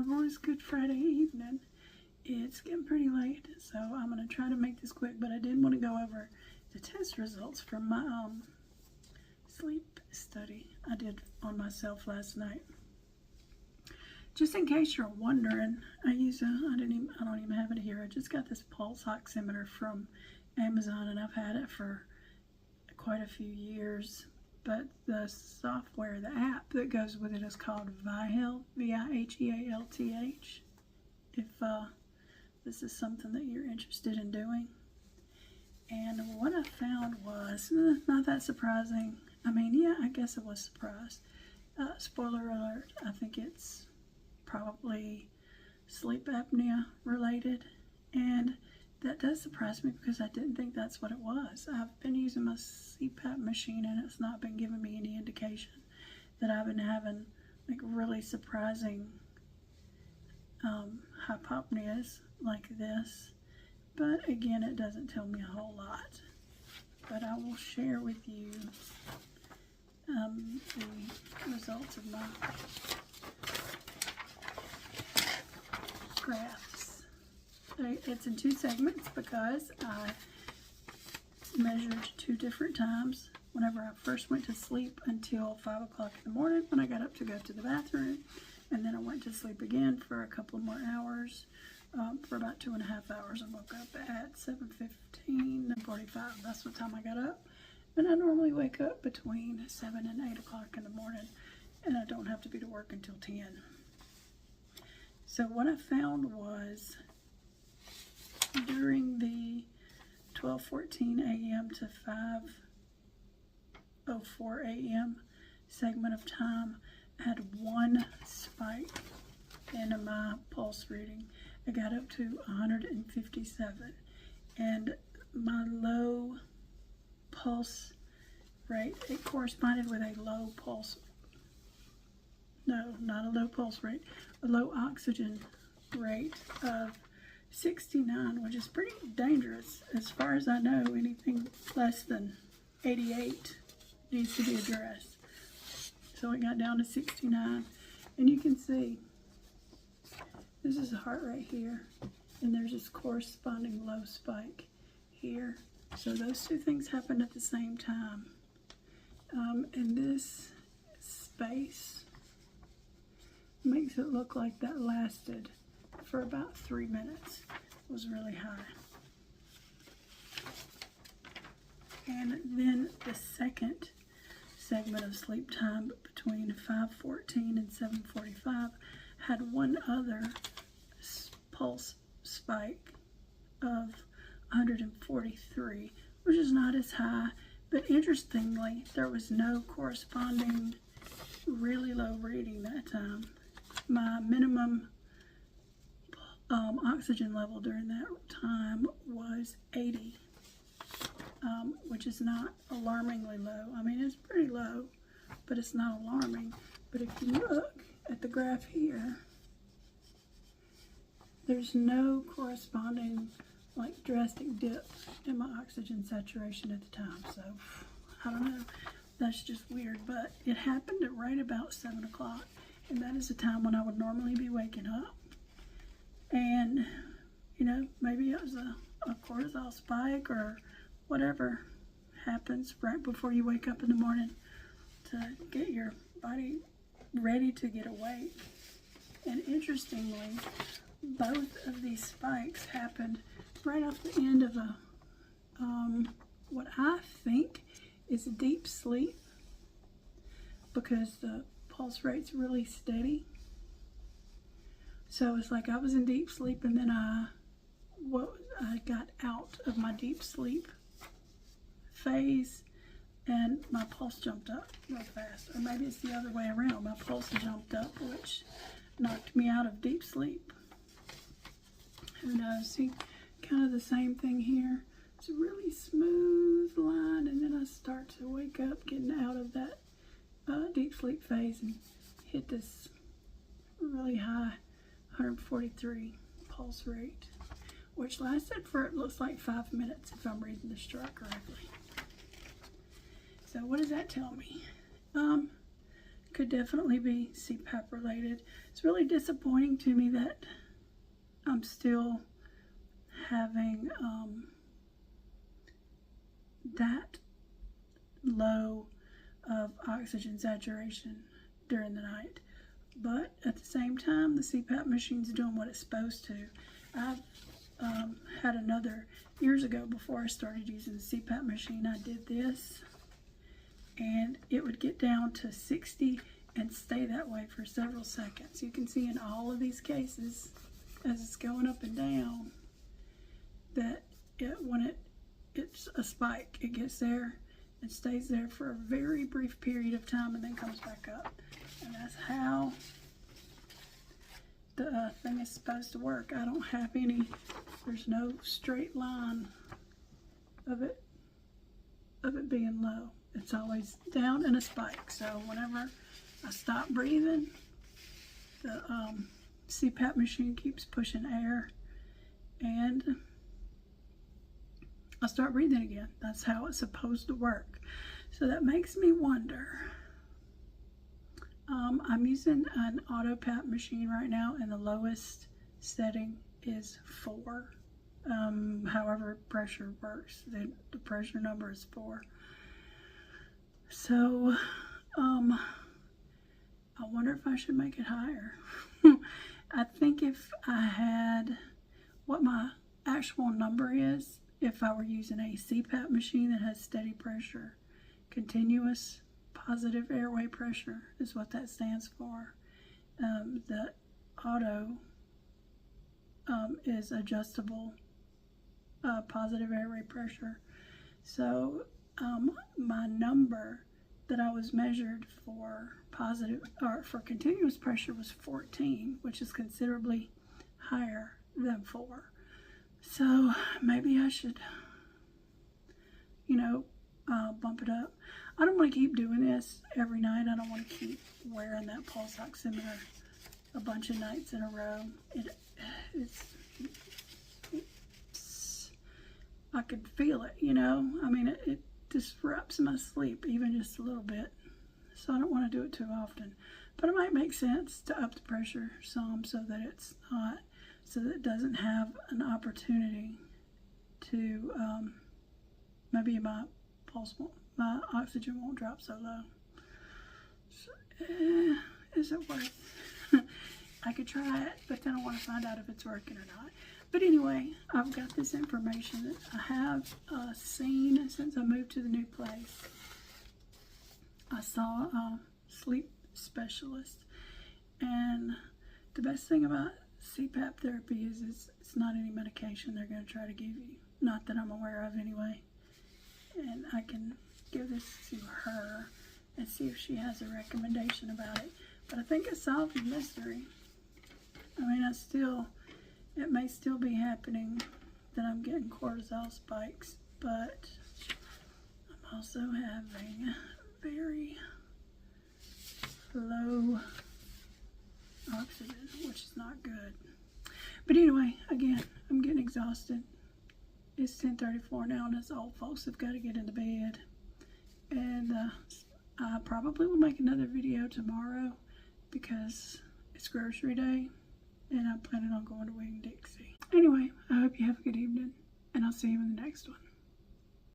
Carnivore's Good Friday evening. It's getting pretty late, so I'm going to try to make this quick, but I did want to go over the test results from my sleep study I did on myself last night. Just in case you're wondering, I don't even have it here. I just got this pulse oximeter from Amazon, and I've had it for quite a few years. But the software, the app that goes with it is called Vihealth, V-I-H-E-A-L-T-H. If this is something that you're interested in doing. And what I found was, not that surprising. I mean, yeah, I guess I was surprised. Spoiler alert, I think it's probably sleep apnea related. And that does surprise me because I didn't think that's what it was. I've been using my CPAP machine and it's not been giving me any indication that I've been having like really surprising hypopneas like this. But again, it doesn't tell me a whole lot. But I will share with you the results of my graphs. It's in 2 segments because I measured 2 different times whenever I first went to sleep until 5 o'clock in the morning when I got up to go to the bathroom, and then I went to sleep again for a couple more hours, for about 2.5 hours. I woke up at 7:15 and 45. That's what time I got up, and I normally wake up between 7 and 8 o'clock in the morning, and I don't have to be to work until 10. So what I found was, during the 12:14 a.m. to 5:04 a.m. segment of time, I had 1 spike in my pulse reading. I got up to 157, and my low pulse rate, it corresponded with a low pulse, no, not a low pulse rate, a low oxygen rate of 69, which is pretty dangerous. As far as I know, anything less than 88 needs to be addressed. So it got down to 69, and you can see this is the heart rate here, and there's this corresponding low spike here. So those 2 things happened at the same time. And this space makes it look like that lasted for about 3 minutes. It was really high. And then the second segment of sleep time between 5:14 and 7:45 had 1 other pulse spike of 143, which is not as high, but interestingly, there was no corresponding really low reading that time. My minimum oxygen level during that time was 80, which is not alarmingly low. I mean, it's pretty low, but it's not alarming. But if you look at the graph here, there's no corresponding like drastic dip in my oxygen saturation at the time. So I don't know, that's just weird, but it happened at right about 7 o'clock, and that is the time when I would normally be waking up. And you know, maybe it was a cortisol spike or whatever happens right before you wake up in the morning to get your body ready to get awake. And interestingly, both of these spikes happened right off the end of a what I think is deep sleep, because the pulse rate's really steady. So it's like I was in deep sleep, and then I got out of my deep sleep phase, and my pulse jumped up real fast. Or maybe it's the other way around. My pulse jumped up, which knocked me out of deep sleep. Who knows? See, kind of the same thing here. It's a really smooth line, and then I start to wake up, getting out of that deep sleep phase, and hit this really high 143 pulse rate, which lasted for, it looks like, 5 minutes if I'm reading this chart correctly. So what does that tell me? could definitely be CPAP related. It's really disappointing to me that I'm still having that low of oxygen saturation during the night. But at the same time, the CPAP machine's doing what it's supposed to. I've had another, years ago before I started using the CPAP machine, I did this, and it would get down to 60 and stay that way for several seconds. You can see in all of these cases, as it's going up and down, that when it's a spike, it gets there and stays there for a very brief period of time and then comes back up. And that's how the thing is supposed to work. I don't have any, there's no straight line of it being low. It's always down and a spike. So whenever I stop breathing, the CPAP machine keeps pushing air, and I start breathing again. That's how it's supposed to work. So that makes me wonder. I'm using an auto PAP machine right now, and the lowest setting is 4. However pressure works, the pressure number is 4. So I wonder if I should make it higher. I think if I had what my actual number is, if I were using a CPAP machine that has steady pressure, continuous positive airway pressure is what that stands for. The auto is adjustable positive airway pressure. So my number that I was measured for for continuous pressure was 14, which is considerably higher than 4. So maybe I should, bump it up. I don't want to keep doing this every night. I don't want to keep wearing that pulse oximeter a bunch of nights in a row. I could feel it, I mean, it disrupts my sleep even just a little bit. So I don't want to do it too often. But it might make sense to up the pressure some so that it doesn't have an opportunity to, maybe my oxygen won't drop so low. So, is it worth it? I could try it, but then I want to find out if it's working or not. But anyway, I've got this information that I have seen since I moved to the new place. I saw a sleep specialist, and the best thing about CPAP therapy is it's not any medication they're going to try to give you. Not that I'm aware of anyway. And I can give this to her and see if she has a recommendation about it. But I think it's solved the mystery. I mean, it may still be happening that I'm getting cortisol spikes, but I'm also having very low oxygen, which is not good. But anyway, again, I'm getting exhausted. It's 10:34 now, and us old folks have got to get into bed. And I probably will make another video tomorrow because it's grocery day, and I'm planning on going to Wing Dixie. Anyway, I hope you have a good evening, and I'll see you in the next one.